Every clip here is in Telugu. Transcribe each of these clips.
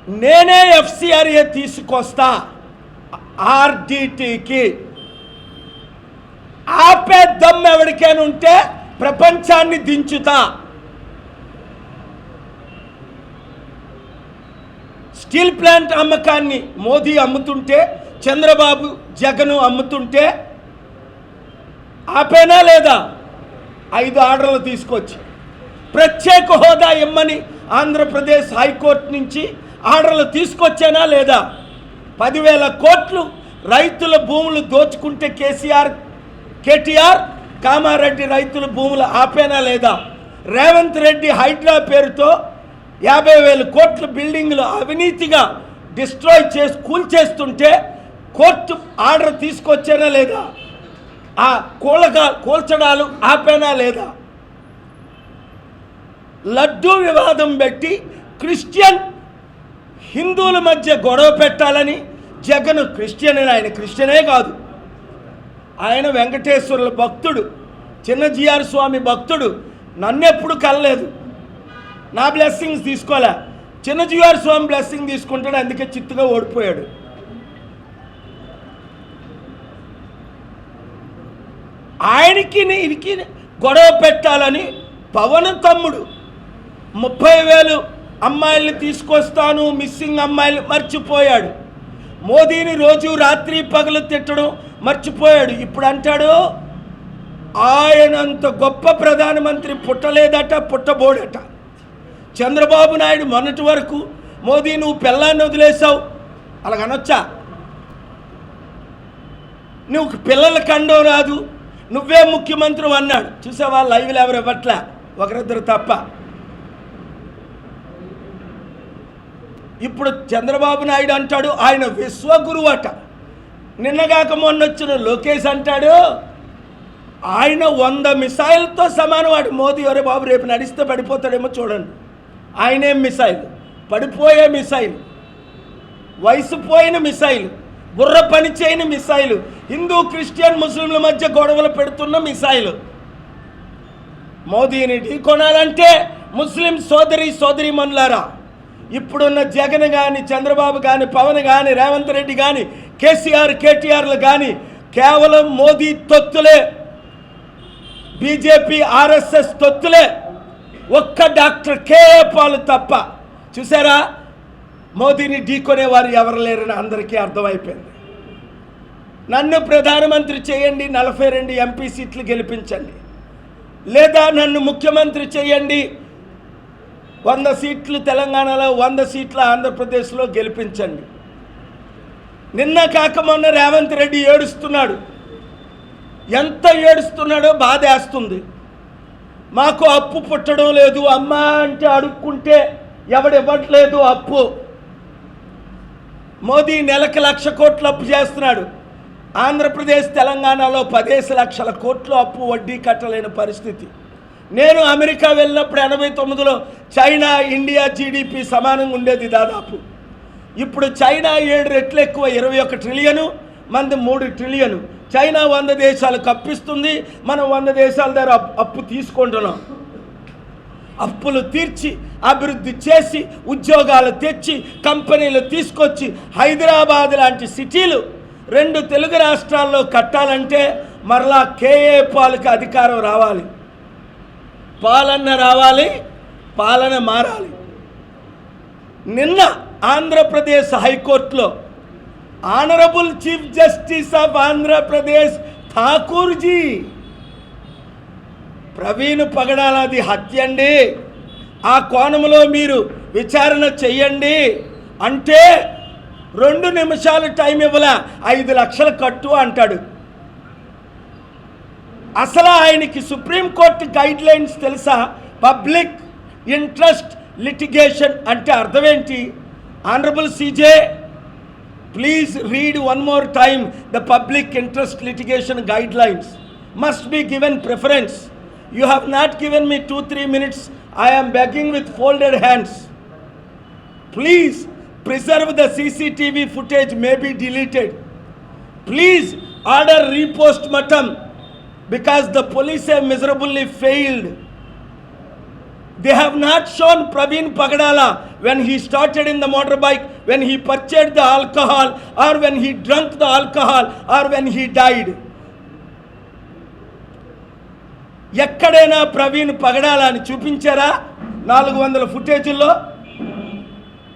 నేనే ఎఫ్సిఆర్ఏ తీసుకొస్తా ఆర్డిటికి. ఆపే దమ్ ఎవరికైనా ఉంటే ప్రపంచాన్ని దించుతా. స్టీల్ ప్లాంట్ అమ్మకాన్ని మోదీ అమ్ముతుంటే, చంద్రబాబు జగన్ అమ్ముతుంటే ఆపేనా లేదా? 5 ఆర్డర్లు తీసుకొచ్చి ప్రత్యేక హోదా ఇమ్మని ఆంధ్రప్రదేశ్ హైకోర్టు నుంచి ఆర్డర్లు తీసుకొచ్చానా లేదా? 10,000 కోట్లు రైతుల భూములు దోచుకుంటే కేటీఆర్ కామారెడ్డి రైతుల భూములు ఆపేనా లేదా? రేవంత్ రెడ్డి హైడ్రా పేరుతో 50,000 కోట్ల బిల్డింగ్లు అవినీతిగా డిస్ట్రాయ్ చేసి కూల్చేస్తుంటే కోర్టు ఆర్డర్ తీసుకొచ్చానా లేదా? ఆ కూల్చడాలు ఆపేనా లేదా? లడ్డూ వివాదం పెట్టి క్రిస్టియన్ హిందువుల మధ్య గొడవ పెట్టాలని జగన్ క్రిస్టియన్ అని, ఆయన క్రిస్టియనే కాదు, ఆయన వెంకటేశ్వరుల భక్తుడు, చిన్నజీఆర్ స్వామి భక్తుడు. నన్నెప్పుడు కలలేదు, నా బ్లెస్సింగ్స్ తీసుకోలే, చిన్నజీఆర్ స్వామి బ్లెస్సింగ్ తీసుకుంటాడు, అందుకే చిత్తుగా ఓడిపోయాడు. ఆయనకి ఇరికి గొడవ పెట్టాలని పవన్ తమ్ముడు 30,000 అమ్మాయిల్ని తీసుకొస్తాను, మిస్సింగ్ అమ్మాయిలు మర్చిపోయాడు. మోదీని రోజు రాత్రి పగలు తిట్టడం మర్చిపోయాడు. ఇప్పుడు అంటాడు ఆయనంత గొప్ప ప్రధానమంత్రి పుట్టలేదట, పుట్టబోడట. చంద్రబాబు నాయుడు మొన్నటి వరకు మోదీ నువ్వు పిల్లాన్ని వదిలేసావు అలాగనొచ్చా, నువ్వు పిల్లల కండం రాదు, నువ్వే ముఖ్యమంత్రి అన్నాడు. చూసావా, లైవ్లు ఎవరు ఇవ్వట్లే, ఒకరిద్దరు తప్ప. ఇప్పుడు చంద్రబాబు నాయుడు అంటాడు ఆయన విశ్వగురువు అట. నిన్నగాక మొన్నొచ్చిన లోకేష్ అంటాడు ఆయన 100 మిసైల్తో సమానం. వాడు మోదీ ఎవరే బాబు రేపు నడిస్తే పడిపోతాడేమో చూడండి. ఆయనేం మిసైల్, పడిపోయే మిసైల్, వయసు పోయిన మిసైల్, బుర్ర పని చేయని మిసైలు, హిందూ క్రిస్టియన్ ముస్లింల మధ్య గొడవలు పెడుతున్న మిసైలు. మోదీని ఢీకొనాలంటే ముస్లిం సోదరీమణులారా, ఇప్పుడున్న జగన్ కానీ, చంద్రబాబు కానీ, పవన్ కానీ, రేవంత్ రెడ్డి కానీ, కేటీఆర్లు కానీ కేవలం మోదీ తొత్తులే, బీజేపీ ఆర్ఎస్ఎస్ తొత్తులే. ఒక్క డాక్టర్ కేఏ పాల్ తప్ప. చూసారా, మోదీని ఢీకొనేవారు ఎవరు లేరని అందరికీ అర్థమైపోయింది. నన్ను ప్రధానమంత్రి చేయండి, 42 ఎంపీ సీట్లు గెలిపించండి, లేదా నన్ను ముఖ్యమంత్రి చేయండి, 100 సీట్లు తెలంగాణలో, 100 సీట్లు ఆంధ్రప్రదేశ్లో గెలిపించండి. నిన్న కాక మొన్న రేవంత్ రెడ్డి ఏడుస్తున్నాడు. ఎంత ఏడుస్తున్నాడో బాధేస్తుంది. మాకు అప్పు పుట్టడం లేదు, అమ్మా అంటే అడుక్కుంటే ఎవడివ్వట్లేదు అప్పు. మోదీ నెలకు 1,00,000 కోట్లు అప్పు చేస్తున్నాడు. ఆంధ్రప్రదేశ్ తెలంగాణలో 15 లక్షల కోట్లు అప్పు, వడ్డీ కట్టలేని పరిస్థితి. నేను అమెరికా వెళ్ళినప్పుడు 89లో చైనా ఇండియా జీడిపి సమానంగా ఉండేది దాదాపు. ఇప్పుడు చైనా 7 రెట్లు ఎక్కువ, 21 ట్రిలియను, మనది 3 ట్రిలియను. చైనా 100 దేశాలకు అప్పిస్తుంది, మనం 100 దేశాల దగ్గర అప్పు తీసుకుంటున్నాం. అప్పులు తీర్చి, అభివృద్ధి చేసి, ఉద్యోగాలు తెచ్చి, కంపెనీలు తీసుకొచ్చి, హైదరాబాద్ లాంటి సిటీలు 2 తెలుగు రాష్ట్రాల్లో కట్టాలంటే మరలా కేఏ పాల్కి అధికారం రావాలి, పాలన రావాలి, పాలన మారాలి. నిన్న ఆంధ్రప్రదేశ్ హైకోర్టులో honourable chief justice of Andhra Pradesh Thakur ji, Praveen పగడాలది హత్య అండి, ఆ కోణంలో మీరు విచారణ చెయ్యండి అంటే 2 నిమిషాలు టైం ఇవ్వలా, 5 లక్షలు కట్టు అంటాడు. అసలు ఆయనకి సుప్రీంకోర్టు గైడ్ లైన్స్ తెలుసా? పబ్లిక్ ఇంట్రెస్ట్ లిటిగేషన్ అంటే అర్థం ఏంటి? Honourable CJ, please read one more time the public interest litigation guidelines. Must be given preference. You have not given me 2-3 minutes. I am begging with folded hands. Please preserve the CCTV footage, may be deleted. Please order repost-mortem because the police have miserably failed. They have not shown Praveen Pagadala when he started in the motorbike, when he purchased the alcohol, or when he drank the alcohol, or when he died. ఎక్కడైనా ప్రవీణ్ పగడాల అని చూపించారా 400 ఫుటేజీల్లో?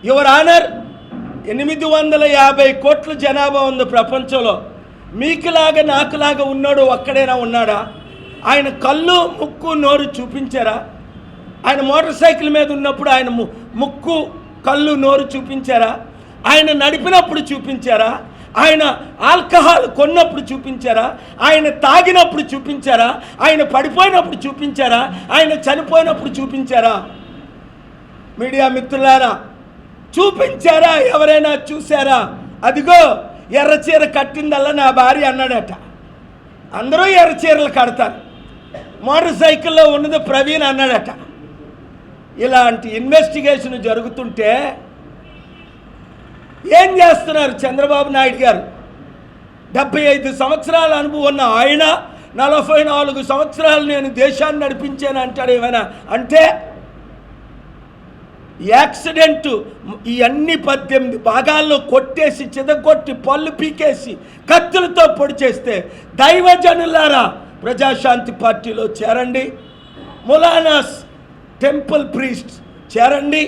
యువర్ ఆనర్, 850 కోట్ల జనాభా ఉంది ప్రపంచంలో. మీకులాగా నాకులాగా ఉన్నాడు ఒక్కడైనా ఉన్నాడా? ఆయన కళ్ళు, ముక్కు, నోరు చూపించారా? ఆయన మోటార్ సైకిల్ మీద ఉన్నప్పుడు ఆయన ముక్కు, కళ్ళు, నోరు చూపించారా? ఆయన నడిపినప్పుడు చూపించారా? ఆయన ఆల్కహాల్ కొన్నప్పుడు చూపించారా? ఆయన తాగినప్పుడు చూపించారా? ఆయన పడిపోయినప్పుడు చూపించారా? ఆయన చనిపోయినప్పుడు చూపించారా? మీడియా మిత్రులారా, చూపించారా? ఎవరైనా చూశారా? అదిగో ఎర్రచీర కట్టిందల్లా నా భార్య అన్నాడట. అందరూ ఎర్రచీరలు కడతారు. మోటార్ సైకిల్లో ఉన్నది ప్రవీణ్ అన్నాడట. ఇలాంటి ఇన్వెస్టిగేషన్ జరుగుతుంటే ఏం చేస్తున్నారు చంద్రబాబు నాయుడు గారు? 75 సంవత్సరాల అనుభవం ఉన్న ఆయన 44 సంవత్సరాలు నేను దేశాన్ని నడిపించాను అంటాడు. ఏమైనా అంటే యాక్సిడెంట్ ఇవన్నీ 18 భాగాల్లో కొట్టేసి, చిదగొట్టి, పళ్ళు పీకేసి, కత్తులతో పొడి చేస్తే దైవజనులారా ప్రజాశాంతి పార్టీలో చేరండి. మొలానాస్ టెంపుల్ ప్రీస్ట్ చేరండి.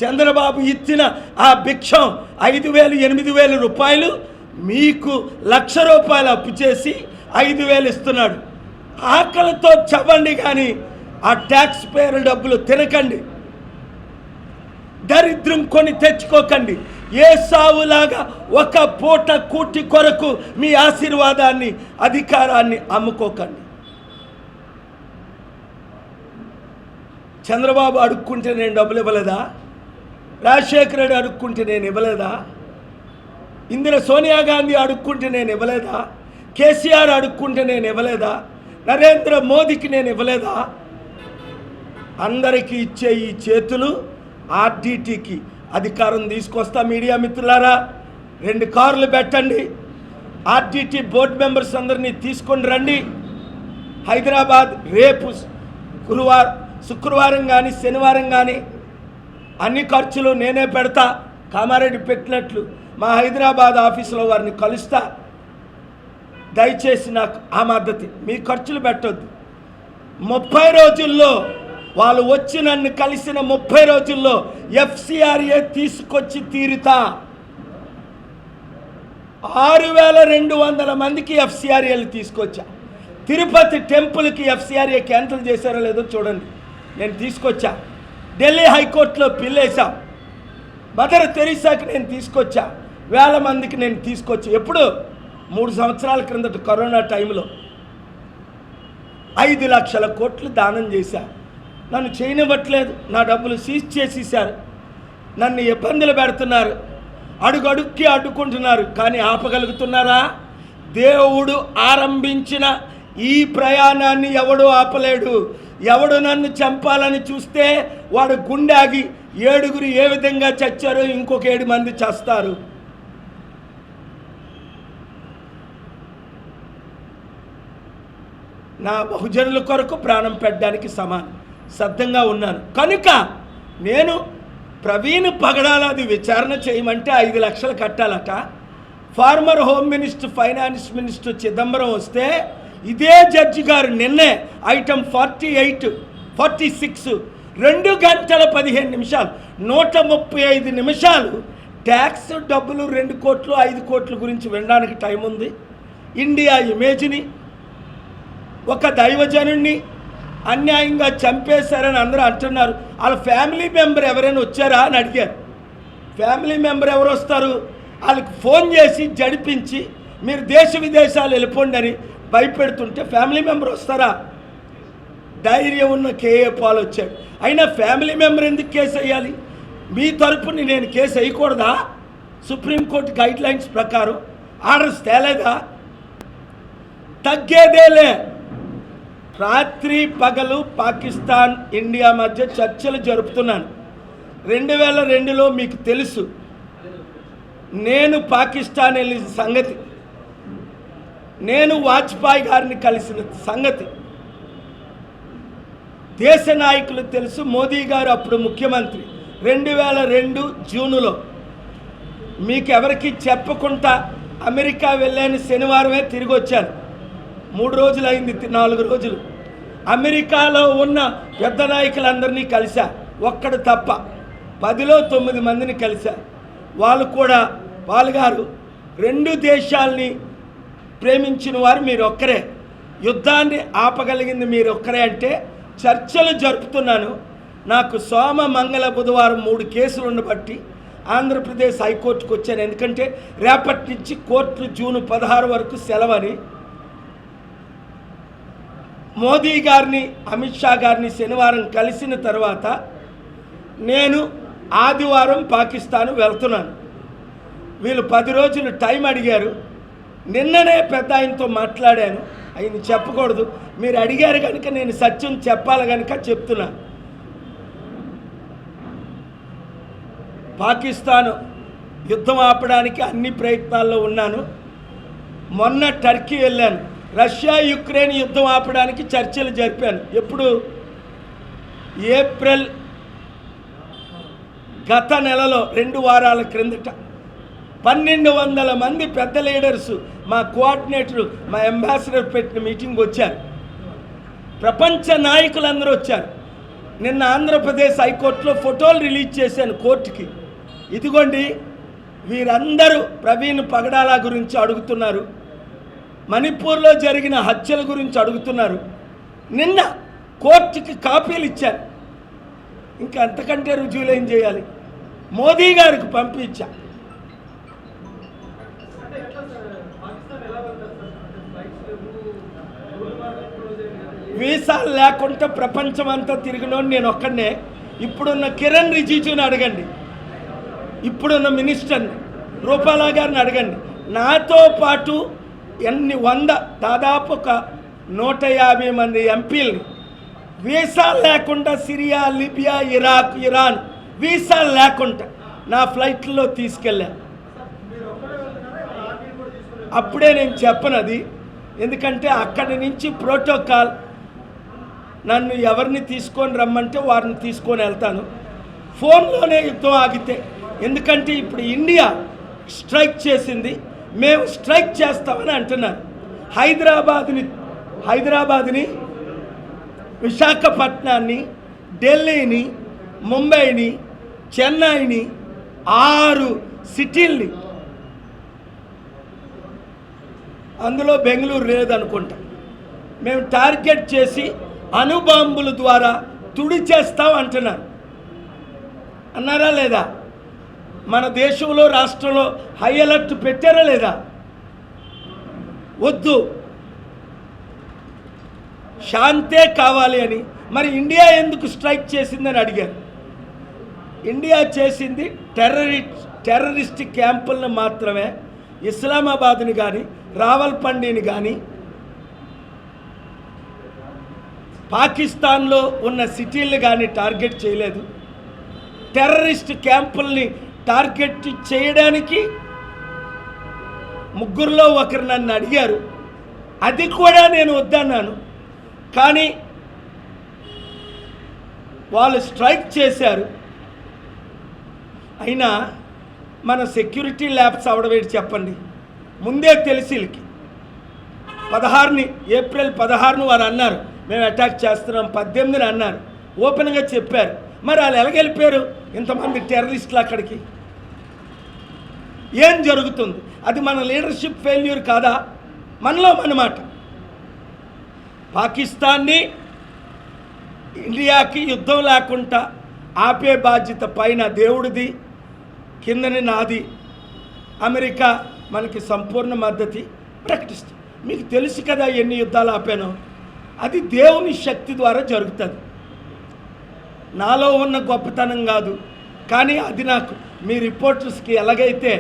చంద్రబాబు ఇచ్చిన ఆ భిక్షం 5,000, 8,000 రూపాయలు మీకు 1,00,000 రూపాయలు అప్పు చేసి 5,000 ఇస్తున్నాడు. ఆకలితో చవ్వండి, కానీ ఆ ట్యాక్స్ పేరు డబ్బులు తినకండి. దరిద్రం కొని తెచ్చుకోకండి. ఏ సావులాగా ఒక పూట కూటి కొరకు మీ ఆశీర్వాదాన్ని, అధికారాన్ని అమ్ముకోకండి. చంద్రబాబు అడుక్కుంటే నేను డబ్బులు ఇవ్వలేదా? రాజశేఖర రెడ్డి అడుక్కుంటే నేను ఇవ్వలేదా? సోనియా గాంధీ అడుక్కుంటే నేను ఇవ్వలేదా? కేసీఆర్ అడుక్కుంటే నేను ఇవ్వలేదా? నరేంద్ర మోదీకి నేను ఇవ్వలేదా? అందరికీ ఇచ్చే ఈ చేతులు ఆర్డీటీకి అధికారం తీసుకొస్తా. మీడియా మిత్రులారా, 2 కార్లు పెట్టండి. ఆర్డీటీ బోర్డు మెంబర్స్ అందరినీ తీసుకొని రండి. హైదరాబాద్ రేపు శుక్రవారం కానీ శనివారం కానీ అన్ని ఖర్చులు నేనే పెడతా. కామారెడ్డి పెట్టినట్లు మా హైదరాబాద్ ఆఫీసులో వారిని కలుస్తా. దయచేసి నాకు ఆ మద్దతు. మీ ఖర్చులు పెట్టొద్దు. 30 రోజుల్లో వాళ్ళు వచ్చి నన్ను కలిసిన 30 రోజుల్లో ఎఫ్సిఆర్ఏ తీసుకొచ్చి తీరుతా. 6,200 మందికి ఎఫ్సిఆర్ఏలు తీసుకొచ్చా. తిరుపతి టెంపుల్కి ఎఫ్సిఆర్ఏ క్యాన్సిల్ చేశారో లేదో చూడండి, నేను తీసుకొచ్చా. ఢిల్లీ హైకోర్టులో పిల్లేసా. మదర్ తెరీసాకి నేను తీసుకొచ్చా. 1,000 మందికి నేను తీసుకొచ్చా. ఎప్పుడు? 3 సంవత్సరాల క్రిందట కరోనా టైంలో 5 లక్షల కోట్లు దానం చేశా. నన్ను చేయనివ్వట్లేదు. నా డబ్బులు సీజ్ చేసేసారు. నన్ను ఇబ్బందులు పెడుతున్నారు. అడుగడుక్కి అడ్డుకుంటున్నారు. కానీ ఆపగలుగుతున్నారా? దేవుడు ఆరంభించిన ఈ ప్రయాణాన్ని ఎవడు ఆపలేడు. ఎవడు నన్ను చంపాలని చూస్తే వాడు గుండె ఆగి 7గురు ఏ విధంగా చచ్చారో ఇంకొక 7 మంది చస్తారు. నా బహుజనుల కొరకు ప్రాణం పెట్టడానికి సిద్ధంగా ఉన్నాను. కనుక నేను ప్రవీణ్ పగడాలది విచారణ చేయమంటే 5 లక్షలు కట్టాలట. Former home minister, finance minister Chidambaram వస్తే ఇదే జడ్జి గారు నిన్నే ఐటమ్ 48, 46 2 గంటల 15 నిమిషాలు 135 నిమిషాలు ట్యాక్స్ డబ్బులు 2 కోట్లు 5 కోట్ల గురించి వినడానికి టైం ఉంది. ఇండియా ఇమేజ్ని, ఒక దైవజనుడిని అన్యాయంగా చంపేశారని అందరూ అంటున్నారు. వాళ్ళ ఫ్యామిలీ మెంబర్ ఎవరైనా వచ్చారా అని అడిగారు. ఫ్యామిలీ మెంబర్ ఎవరు వస్తారు? వాళ్ళకి ఫోన్ చేసి జడిపించి మీరు దేశ విదేశాలు వెళ్ళిపోండి అని భయపెడుతుంటే ఫ్యామిలీ మెంబర్ వస్తారా? ధైర్యం ఉన్న కేఏ పాల్ వచ్చాడు. అయినా ఫ్యామిలీ మెంబర్ ఎందుకు కేసు వేయాలి? మీ తరపుని నేను కేసు వేయకూడదా? సుప్రీంకోర్టు గైడ్ లైన్స్ ప్రకారం ఆర్డర్స్ తేలేదా? తగ్గేదేలే. రాత్రి పగలు పాకిస్తాన్ ఇండియా మధ్య చర్చలు జరుపుతున్నాను. 2002లో మీకు తెలుసు నేను పాకిస్తాన్ వెళ్ళిన సంగతి, నేను వాజ్పేయి గారిని కలిసిన సంగతి. దేశ నాయకులు తెలుసు. మోదీ గారు అప్పుడు ముఖ్యమంత్రి 2002 జూనులో మీకు ఎవరికి చెప్పకుండా అమెరికా వెళ్ళాను. శనివారమే తిరిగి వచ్చాను. 3 రోజులు అయింది, 4 రోజులు. అమెరికాలో ఉన్న పెద్ద నాయకులందరినీ కలిశా, ఒక్కడు తప్ప 10లో 9 మందిని కలిశా. వాళ్ళు కూడా గారు 2 దేశాలని ప్రేమించిన వారు మీరు ఒక్కరే, యుద్ధాన్ని ఆపగలిగింది మీరు ఒక్కరే అంటే చర్చలు జరుపుతున్నాను. నాకు సోమ మంగళ బుధవారం 3 కేసులు ఉండబట్టి ఆంధ్రప్రదేశ్ హైకోర్టుకు వచ్చాను. ఎందుకంటే రేపటి నుంచి కోర్టులు జూన్ 16 వరకు సెలవని. మోదీ గారిని అమిత్ షా గారిని శనివారం కలిసిన తర్వాత నేను ఆదివారం పాకిస్తాన్ వెళ్తున్నాను. వీళ్ళు 10 రోజులు టైం అడిగారు. నిన్ననే పెద్ద ఆయనతో మాట్లాడాను. ఆయన చెప్పకూడదు, మీరు అడిగారు కనుక నేను సత్యం చెప్పాలి కనుక చెప్తున్నా. పాకిస్తాన్ యుద్ధం ఆపడానికి అన్ని ప్రయత్నాల్లో ఉన్నాను. మొన్న టర్కీ వెళ్ళాను. రష్యా యుక్రెయిన్ యుద్ధం ఆపడానికి చర్చలు జరిపాను. ఎప్పుడు? ఏప్రిల్ గత నెలలో 2 వారాల క్రిందట 1200 మంది పెద్ద లీడర్సు, మా కోఆర్డినేటరు, మా అంబాసిడర్ పెట్టిన మీటింగ్ వచ్చారు. ప్రపంచ నాయకులందరూ వచ్చారు. నిన్న ఆంధ్రప్రదేశ్ హైకోర్టులో ఫోటోలు రిలీజ్ చేశాను కోర్టుకి. ఇదిగోండి, వీరందరూ ప్రవీణ్ పగడాల గురించి అడుగుతున్నారు, మణిపూర్లో జరిగిన హత్యల గురించి అడుగుతున్నారు. నిన్న కోర్టుకి కాపీలు ఇచ్చారు. ఇంకా అంతకంటే రుజువులు ఏం చేయాలి? మోదీ గారికి పంపించా. వీసాలు లేకుండా ప్రపంచం అంతా తిరిగినోడు నేను ఒక్కడనే. ఇప్పుడున్న కిరణ్ రిజిజుని అడగండి, ఇప్పుడున్న మినిస్టర్ని రూపాలా గారిని అడగండి. నాతో పాటు దాదాపు ఒక 150 మంది ఎంపీలని వీసాలు లేకుండా సిరియా, లిబియా, ఇరాక్, ఇరాన్ వీసాలు లేకుండా నా ఫ్లైట్లో తీసుకెళ్ళా. అప్పుడే నేను చెప్పను అది, ఎందుకంటే అక్కడి నుంచి ప్రోటోకాల్, నన్ను ఎవరిని తీసుకొని రమ్మంటే వారిని తీసుకొని వెళ్తాను. ఫోన్లోనే యుద్ధం ఆగితే, ఎందుకంటే ఇప్పుడు ఇండియా స్ట్రైక్ చేసింది, మేము స్ట్రైక్ చేస్తామని అంటున్నారు. హైదరాబాద్ని, విశాఖపట్నాన్ని, ఢిల్లీని, ముంబైని, చెన్నైని, 6 సిటీల్ని, అందులో బెంగళూరు లేదనుకుంటా, మేము టార్గెట్ చేసి అణుబాంబుల ద్వారా తుడి చేస్తాం అంటున్నారు. అన్నారా లేదా? మన దేశంలో, రాష్ట్రంలో హై అలర్ట్ పెట్టారా లేదా? వద్దు, శాంతే కావాలి అని. మరి ఇండియా ఎందుకు స్ట్రైక్ చేసిందని అడిగారు. ఇండియా చేసింది టెర్రరిస్ట్ క్యాంపులను మాత్రమే. ఇస్లామాబాద్ని కానీ, రావల్పిండిని కానీ, పాకిస్తాన్లో ఉన్న సిటీలను కానీ టార్గెట్ చేయలేదు. టెర్రరిస్ట్ క్యాంపుల్ని టార్గెట్ చేయడానికి 3లో ఒకరు నన్ను అడిగారు. అది కూడా నేను వద్దన్నాను. కానీ వాళ్ళు స్ట్రైక్ చేశారు. అయినా మన సెక్యూరిటీ ల్యాబ్స్ అవడమేంటి చెప్పండి? ముందే తెలిసిలకి 16ని, ఏప్రిల్ 16ను వారు అన్నారు మేము అటాక్ చేస్తున్నాం, 18ని అన్నారు, ఓపెన్గా చెప్పారు. మరి వాళ్ళు ఎలాగెళ్ళిపోయారు ఇంతమంది టెర్రరిస్టులు అక్కడికి? ఏం జరుగుతుంది? అది మన లీడర్షిప్ ఫెయిల్యూర్ కాదా? మనలో మనమాట. పాకిస్తాన్ని, ఇండియాకి యుద్ధం లేకుండా ఆపే బాధ్యత పైన దేవుడిది, కిందని నాది. అమెరికా మనకి సంపూర్ణ మద్దతు ప్రకటిస్తుంది. మీకు తెలుసు కదా ఎన్ని యుద్ధాలు ఆపానో. అది దేవుని శక్తి ద్వారా జరుగుతుంది. నాలో ఉన్న గొప్పతనం కాదు. కానీ అది నాకు మీ రిపోర్టర్స్కి ఎలాగైతే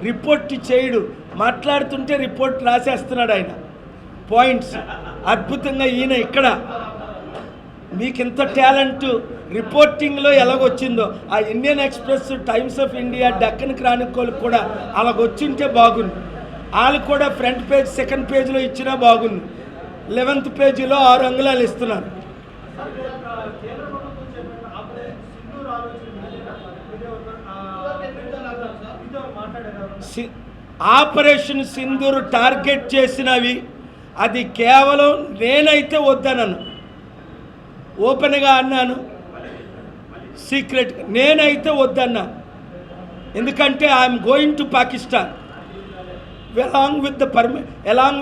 రిపోర్ట్ చేయడు, మాట్లాడుతుంటే రిపోర్ట్ రాసేస్తున్నాడు ఆయన పాయింట్స్. అద్భుతంగా ఈయన ఇక్కడ మీకు ఇంత టాలెంట్ రిపోర్టింగ్లో ఎలాగొచ్చిందో, ఆ Indian express, times of India, Deccan Chronicle కూడా అలాగొచ్చింటే బాగుంది. వాళ్ళు కూడా ఫ్రంట్ పేజ్, సెకండ్ పేజ్లో ఇచ్చినా బాగుంది. 11th పేజీలో 6 అంగుళాలు ఇస్తున్నారు. ఆపరేషన్ సింధూర్ టార్గెట్ చేసినవి అది కేవలం నేనైతే వద్దనను, ఓపెన్గా అన్నాను, సీక్రెట్ నేనైతే వద్దన్నా. ఎందుకంటే I'm going to Pakistan along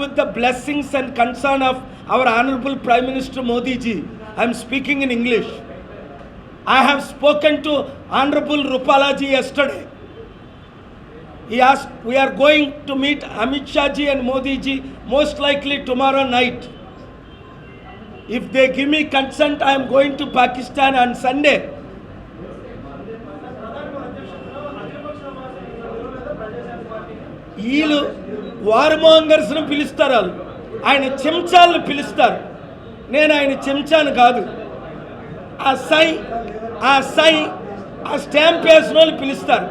with the blessings and concern of our honorable Prime Minister Modi ji. I am speaking in English. I have spoken to Honorable Rupala ji yesterday. He asked, we are going to meet Amit Shah ji and Modi ji most likely tomorrow night. If they give me consent, I am going to Pakistan on Sunday. వీళ్ళు వార్మోంగర్స్ను పిలుస్తారు, వాళ్ళు ఆయన చెంచాలను పిలుస్తారు. నేను ఆయన చెంచాను కాదు. ఆ స్టాంప్ వేసిన వాళ్ళు పిలుస్తారు.